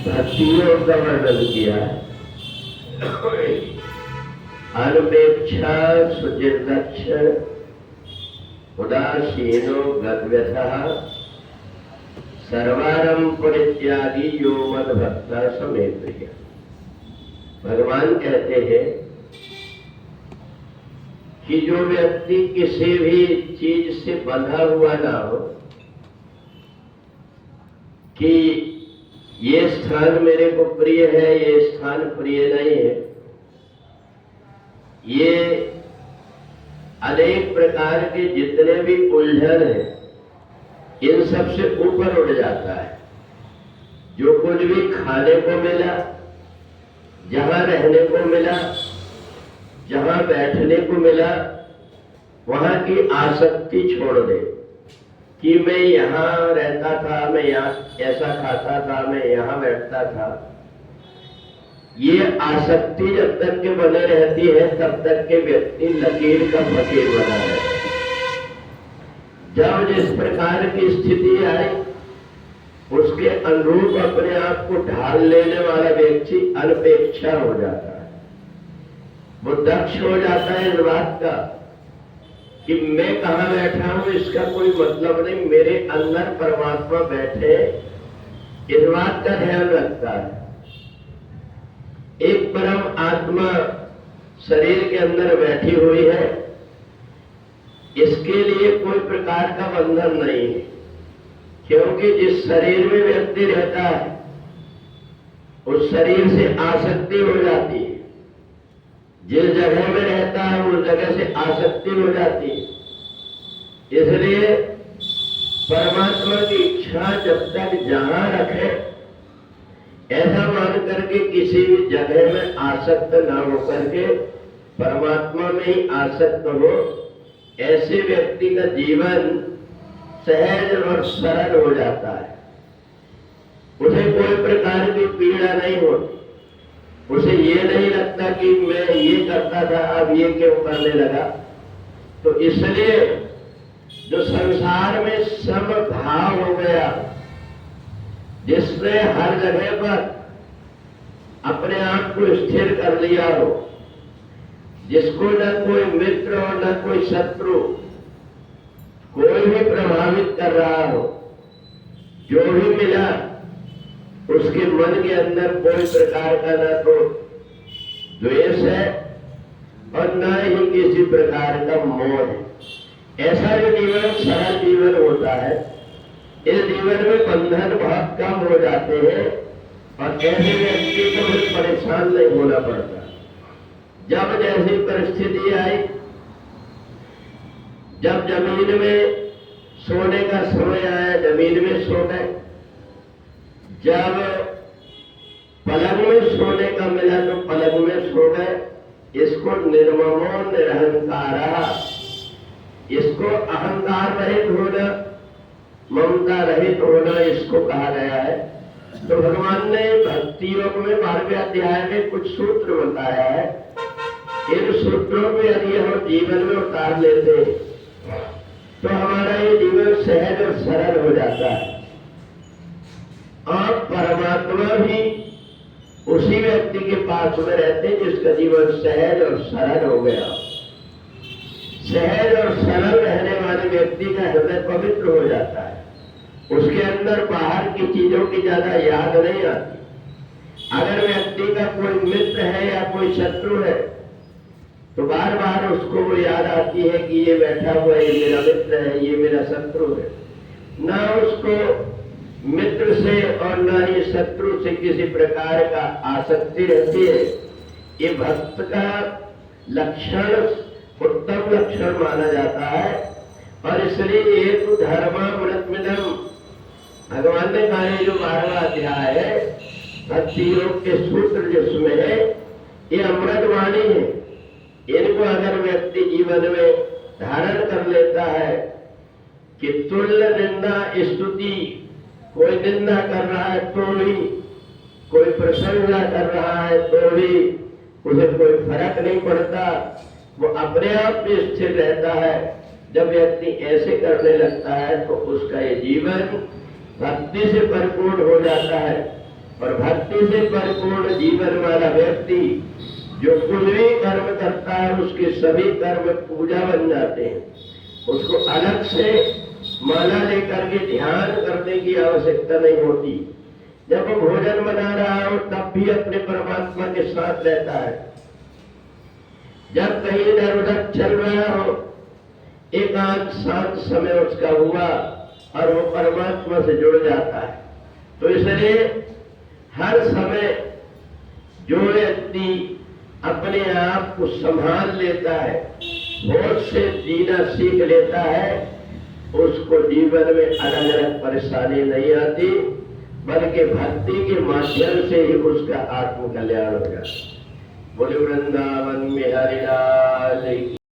भक्तियों का वर्णन किया। अनपेक्षा सुचिर्दक्ष उदासीनो गद्व्यथः सर्वारंभ परित्यागी यो मद भक्ता समे प्रिय। भगवान कहते हैं कि जो व्यक्ति किसी भी चीज से बंधा हुआ ना हो कि ये स्थान मेरे को प्रिय है, ये स्थान प्रिय नहीं है, ये अनेक प्रकार के जितने भी उलझन है इन सब से ऊपर उड़ जाता है। जो कुछ भी खाने को मिला, जहां रहने को मिला, जहां बैठने को मिला, वहां की आसक्ति छोड़ दे कि मैं यहाँ रहता था, मैं यहाँ ऐसा खाता था, मैं यहाँ बैठता था। ये आसक्ति जब तक के बने रहती है तब तक के व्यक्ति लकीर का फकीर बना रहता है। जब जिस प्रकार की स्थिति आई उसके अनुरूप अपने आप को ढाल लेने वाला व्यक्ति अनपेक्षा हो जाता है। वो दक्ष हो जाता है इस बात का कि मैं कहाँ बैठा हूं इसका कोई मतलब नहीं, मेरे अंदर परमात्मा बैठे, इस बात का ध्यान रखता है। एक परम आत्मा शरीर के अंदर बैठी हुई है, इसके लिए कोई प्रकार का बंधन नहीं है, क्योंकि जिस शरीर में व्यक्ति रहता है उस शरीर से आसक्ति हो जाती है। जिस जगह में रहता है उस जगह से आसक्ति हो जाती है। इसलिए परमात्मा की इच्छा जब तक जहां रखे, ऐसा मान करके किसी भी जगह में आसक्त ना हो करके परमात्मा में ही आसक्त हो, ऐसे व्यक्ति का जीवन सहज और सरल हो जाता है। उसे कोई प्रकार की पीड़ा नहीं होती, उसे ये नहीं लगता कि मैं ये करता था अब ये क्यों करने लगा। तो इसलिए जो संसार में समभाव हो गया, जिसने हर जगह पर अपने आप को स्थिर कर लिया हो, जिसको न कोई मित्र और न कोई शत्रु कोई भी प्रभावित कर रहा हो, जो भी मिला उसके मन के अंदर कोई प्रकार का न तो द्वेष है और न ही किसी प्रकार का मोह है। ऐसा जो जीवन सरल जीवन होता है, इस जीवन में बंधन बहुत कम हो जाते हैं और ऐसे व्यक्ति को भी परेशान नहीं होना पड़ता। जब जैसी परिस्थिति आई, जब जमीन में सोने का समय आया जमीन में सो गए, जब पलंग में सोने का मिला तो पलंग में सो गए। इसको निर्ममो निरहंकारा, इसको अहंकार रहित होना, ममता रहित होना इसको कहा गया है। तो भगवान ने भक्ति योग में 12वें अध्याय में कुछ सूत्र बताया है। इन सूत्रों को यदि हम जीवन में उतार लेते तो हमारा ये जीवन सहज और सरल हो जाता है और परमात्मा भी उसी व्यक्ति के पास में रहते हैं जिसका जीवन सहज और सरल हो गया। सहज और सरल रहने वाले व्यक्ति का हृदय पवित्र हो जाता है, उसके अंदर बाहर की चीजों की ज्यादा याद नहीं आती। अगर व्यक्ति का कोई मित्र है या कोई शत्रु है तो बार बार उसको वो याद आती है कि ये बैठा हुआ है, ये मेरा मित्र है, ये मेरा शत्रु है। ना उसको मित्र से और न ही शत्रु से किसी प्रकार का आसक्ति रहती है। ये भक्त का लक्षण उत्तम लक्षण माना जाता है और इसलिए ये तो धर्मामृतमिदम्, भगवान ने कहा ये जो 12वां अध्याय है भक्ति योग के सूत्र जिसमें है, ये अमृत वाणी है। इनको अगर व्यक्ति जीवन में धारण कर लेता है कि तुल्य निंदा स्तुति, कोई निंदा कर रहा है तो भी, कोई प्रशंसा कर रहा है तो भी उसे कोई फर्क नहीं पड़ता, वो अपने आप में स्थिर रहता है। जब व्यक्ति ऐसे करने लगता है तो उसका ये जीवन भक्ति से परिपूर्ण हो जाता है और भक्ति से परिपूर्ण जीवन वाला व्यक्ति जो कुछ भी कर्म करता है उसके सभी कर्म पूजा बन जाते हैं। उसको अलग से माला लेकर के ध्यान करने की आवश्यकता नहीं होती। जब वो भोजन बना रहा हो तब भी अपने परमात्मा के साथ रहता है। जब कहीं इधर उधर चल रहा हो, एकांत शांत समय उसका हुआ और वो परमात्मा से जुड़ जाता है। तो इसलिए हर समय जो व्यक्ति अपने आप को संभाल लेता है, होश से जीना सीख लेता है, उसको जीवन में अलग अलग परेशानी नहीं आती, बल्कि भक्ति के माध्यम से ही उसका आत्म कल्याण हो जाता है। बोले वृंदावन में हरि लाल की।